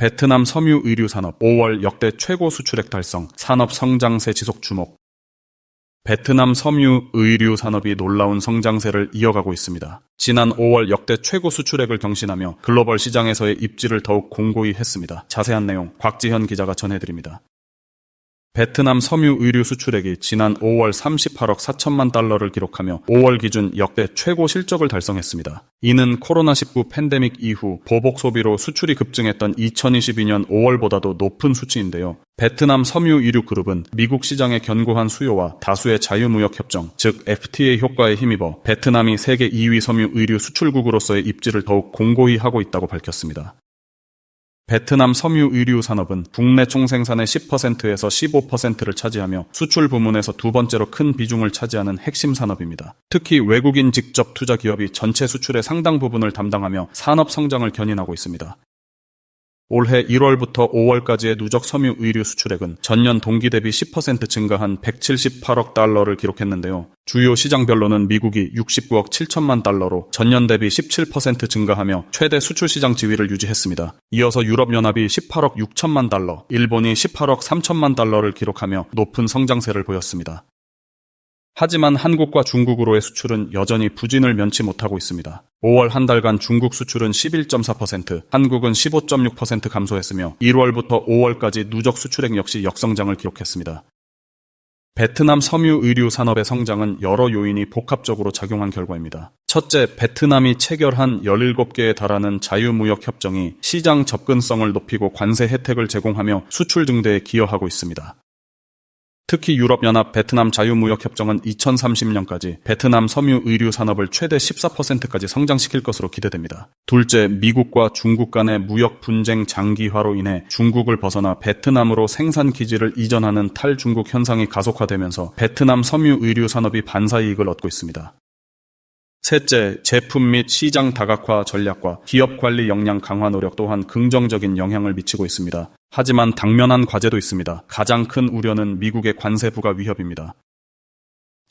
베트남 섬유 의류 산업 5월 역대 최고 수출액 달성, 산업 성장세 지속 주목. 베트남 섬유 의류 산업이 놀라운 성장세를 이어가고 있습니다. 지난 5월 역대 최고 수출액을 경신하며 글로벌 시장에서의 입지를 더욱 공고히 했습니다. 자세한 내용 곽지현 기자가 전해드립니다. 베트남 섬유 의류 수출액이 지난 5월 38억 4천만 달러를 기록하며 5월 기준 역대 최고 실적을 달성했습니다. 이는 코로나19 팬데믹 이후 보복 소비로 수출이 급증했던 2022년 5월보다도 높은 수치인데요. 베트남 섬유 의류 그룹은 미국 시장의 견고한 수요와 다수의 자유무역 협정, 즉 FTA 효과에 힘입어 베트남이 세계 2위 섬유 의류 수출국으로서의 입지를 더욱 공고히 하고 있다고 밝혔습니다. 베트남 섬유 의류 산업은 국내 총생산의 10%에서 15%를 차지하며 수출 부문에서 두 번째로 큰 비중을 차지하는 핵심 산업입니다. 특히 외국인 직접 투자 기업이 전체 수출의 상당 부분을 담당하며 산업 성장을 견인하고 있습니다. 올해 1월부터 5월까지의 누적 섬유 의류 수출액은 전년 동기 대비 10% 증가한 178억 달러를 기록했는데요. 주요 시장별로는 미국이 69억 7천만 달러로 전년 대비 17% 증가하며 최대 수출 시장 지위를 유지했습니다. 이어서 유럽연합이 18억 6천만 달러, 일본이 18억 3천만 달러를 기록하며 높은 성장세를 보였습니다. 하지만 한국과 중국으로의 수출은 여전히 부진을 면치 못하고 있습니다. 5월 한 달간 중국 수출은 11.4%, 한국은 15.6% 감소했으며 1월부터 5월까지 누적 수출액 역시 역성장을 기록했습니다. 베트남 섬유 의류 산업의 성장은 여러 요인이 복합적으로 작용한 결과입니다. 첫째, 베트남이 체결한 17개에 달하는 자유무역 협정이 시장 접근성을 높이고 관세 혜택을 제공하며 수출 증대에 기여하고 있습니다. 특히 유럽연합 베트남 자유무역협정은 2030년까지 베트남 섬유 의류 산업을 최대 14%까지 성장시킬 것으로 기대됩니다. 둘째, 미국과 중국 간의 무역 분쟁 장기화로 인해 중국을 벗어나 베트남으로 생산 기지를 이전하는 탈중국 현상이 가속화되면서 베트남 섬유 의류 산업이 반사이익을 얻고 있습니다. 셋째, 제품 및 시장 다각화 전략과 기업 관리 역량 강화 노력 또한 긍정적인 영향을 미치고 있습니다. 하지만 당면한 과제도 있습니다. 가장 큰 우려는 미국의 관세 부과 위협입니다.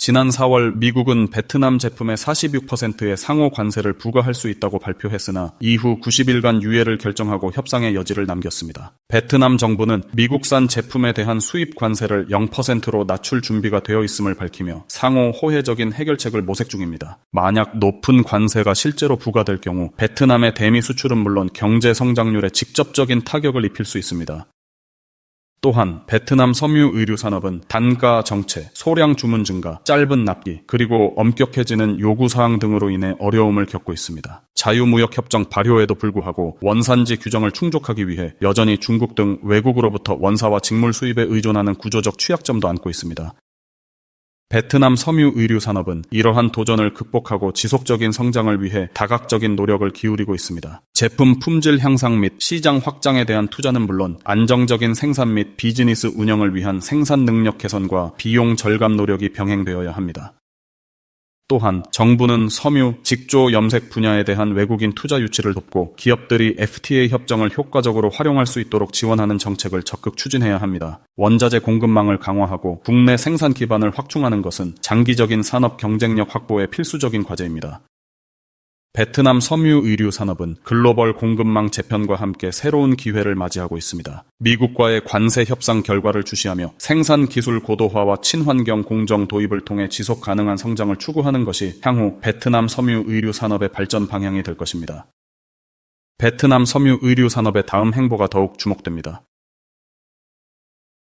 지난 4월 미국은 베트남 제품의 46%의 상호 관세를 부과할 수 있다고 발표했으나 이후 90일간 유예를 결정하고 협상의 여지를 남겼습니다. 베트남 정부는 미국산 제품에 대한 수입 관세를 0%로 낮출 준비가 되어 있음을 밝히며 상호 호혜적인 해결책을 모색 중입니다. 만약 높은 관세가 실제로 부과될 경우 베트남의 대미 수출은 물론 경제 성장률에 직접적인 타격을 입힐 수 있습니다. 또한 베트남 섬유 의류 산업은 단가 정체, 소량 주문 증가, 짧은 납기, 그리고 엄격해지는 요구사항 등으로 인해 어려움을 겪고 있습니다. 자유무역협정 발효에도 불구하고 원산지 규정을 충족하기 위해 여전히 중국 등 외국으로부터 원사와 직물 수입에 의존하는 구조적 취약점도 안고 있습니다. 베트남 섬유 의류 산업은 이러한 도전을 극복하고 지속적인 성장을 위해 다각적인 노력을 기울이고 있습니다. 제품 품질 향상 및 시장 확장에 대한 투자는 물론 안정적인 생산 및 비즈니스 운영을 위한 생산 능력 개선과 비용 절감 노력이 병행되어야 합니다. 또한 정부는 섬유, 직조 염색 분야에 대한 외국인 투자 유치를 돕고 기업들이 FTA 협정을 효과적으로 활용할 수 있도록 지원하는 정책을 적극 추진해야 합니다. 원자재 공급망을 강화하고 국내 생산 기반을 확충하는 것은 장기적인 산업 경쟁력 확보에 필수적인 과제입니다. 베트남 섬유 의류 산업은 글로벌 공급망 재편과 함께 새로운 기회를 맞이하고 있습니다. 미국과의 관세 협상 결과를 주시하며 생산 기술 고도화와 친환경 공정 도입을 통해 지속 가능한 성장을 추구하는 것이 향후 베트남 섬유 의류 산업의 발전 방향이 될 것입니다. 베트남 섬유 의류 산업의 다음 행보가 더욱 주목됩니다.